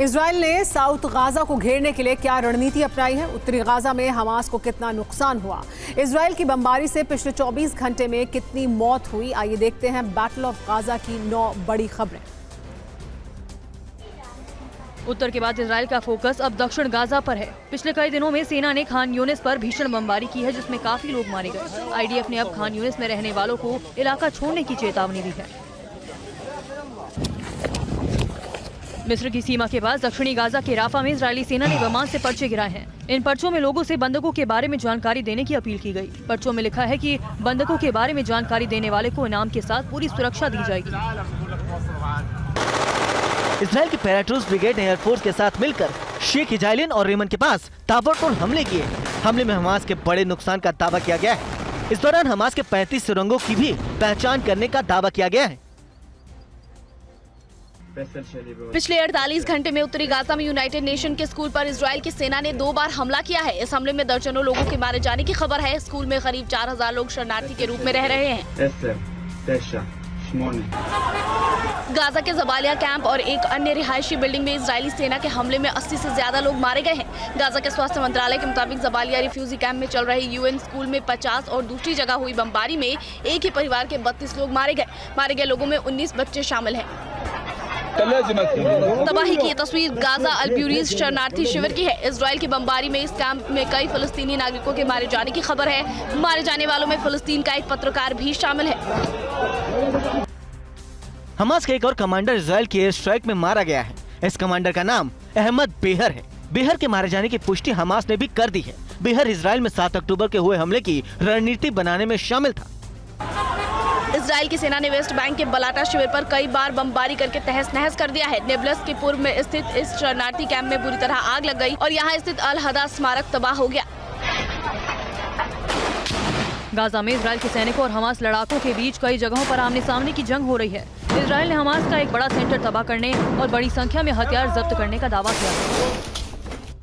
Israel ने south Gaza को घेरने के लिए क्या रणनीति अपनाई है? उत्तरी गाजा में हमास को कितना नुकसान हुआ? इजराइल की बमबारी से पिछले 24 घंटे में कितनी मौत हुई? आइए देखते हैं बैटल ऑफ गाजा की 9 बड़ी खबरें। उत्तर के बाद इजराइल का फोकस अब दक्षिण गाजा पर है। पिछले कई दिनों में सेना ने खान यूनिस पर भीषण बमबारी की है, जिसमें काफी लोग मारे गए। आईडीएफ ने अब खान यूनिस में रहने वालों को इलाका छोड़ने की चेतावनी दी है। मिस्र की सीमा के पास दक्षिणी गाजा के राफा में इजरायली सेना ने कमान से पर्चे गिराए हैं। इन पर्चों में लोगों से बंधकों के बारे में जानकारी देने की अपील की गई। पर्चों में लिखा है कि बंधकों के बारे में जानकारी देने वाले को इनाम के साथ पूरी सुरक्षा दी जाएगी। इजराइल की पैराट्रूज ब्रिगेड ने एयरफोर्स के साथ मिलकर शेख इजालिन और रेमन के पास ताबड़तोड़ हमले किए। हमले में हमास के बड़े नुकसान का दावा किया गया है। इस दौरान हमास के 35 सुरंगों की भी पहचान करने का दावा किया गया है। पिछले 48 घंटे में उत्तरी गाजा में यूनाइटेड नेशन के स्कूल पर इजराइल की सेना ने 2 बार हमला किया है। इस हमले में दर्जनों लोगों के मारे जाने की खबर है। स्कूल में करीब 4000 लोग शरणार्थी के रूप में रह रहे हैं। गाजा के जबालिया कैंप और एक अन्य रिहायशी बिल्डिंग में इजरायली सेना के हमले में 80 से ज्यादा लोग मारे गए हैं। गाजा के स्वास्थ्य मंत्रालय के मुताबिक जबालिया रिफ्यूजी कैंप में चल रहे यूएन स्कूल में 50 और दूसरी जगह हुई बमबारी में एक ही परिवार के 32 लोग मारे गए। मारे गए लोगों में 19 बच्चे शामिल हैं। तबाही की ये तस्वीर गाजा अल-ब्यूरीज शरणार्थी शिविर की है। इजराइल की बमबारी में इस कैंप में कई फलस्तीनी नागरिकों के मारे जाने की खबर है। मारे जाने वालों में फलस्तीन का एक पत्रकार भी शामिल है। हमास का एक और कमांडर इजराइल की एयर स्ट्राइक में मारा गया है। इस कमांडर का नाम अहमद बेहर है। बेहर के मारे जाने की पुष्टि हमास ने भी कर दी है। बेहर इजराइल में 7 अक्टूबर के हुए हमले की रणनीति बनाने में शामिल था। इजराइल की सेना ने वेस्ट बैंक के बलाटा शिविर पर कई बार बमबारी करके तहस नहस कर दिया है। नेबलस के पूर्व में स्थित इस शरणार्थी कैंप में बुरी तरह आग लग गई और यहाँ स्थित अल हदा स्मारक तबाह हो गया। गाजा में इजराइल के सैनिकों और हमास लड़ाकों के बीच कई जगहों पर आमने सामने की जंग हो रही है। इजराइल ने हमास का एक बड़ा सेंटर तबाह करने और बड़ी संख्या में हथियार जब्त करने का दावा किया है।